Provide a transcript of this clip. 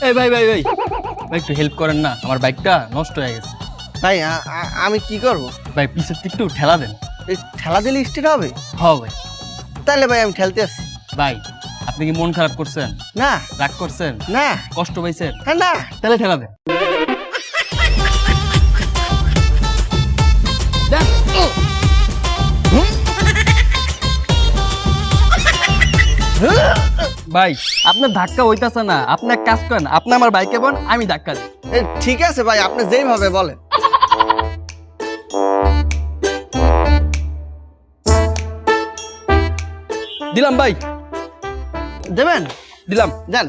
এই ভাই ভাই ভাই ভাই একটু হেল্প করেন না, আমার বাইকটা নষ্ট হয়ে গেছে। ভাই আমি কি করব? ভাই পিছের দিকে একটু ঠেলা দেন। এই ঠেলা দিলে স্টার্ট হবে? হ ভাই। তাহলে ভাই আমি ঠেলতে আসছি। ভাই আপনি কি মন খারাপ করছেন, না রাগ করছেন, না কষ্ট পাইছেন? হ্যাঁ না। তাহলে ঠেলা দেন। দেন। ভাই আপনার ধাক্কা হইতাছে না, আপনি এক কাজ করেন, আপনি আমার বাইকে বন, আমি ধাক্কা দিই। ঠিক আছে ভাই, আপনি যেইভাবে বলেন। দিলাম ভাই, দেবেন? দিলাম। যান।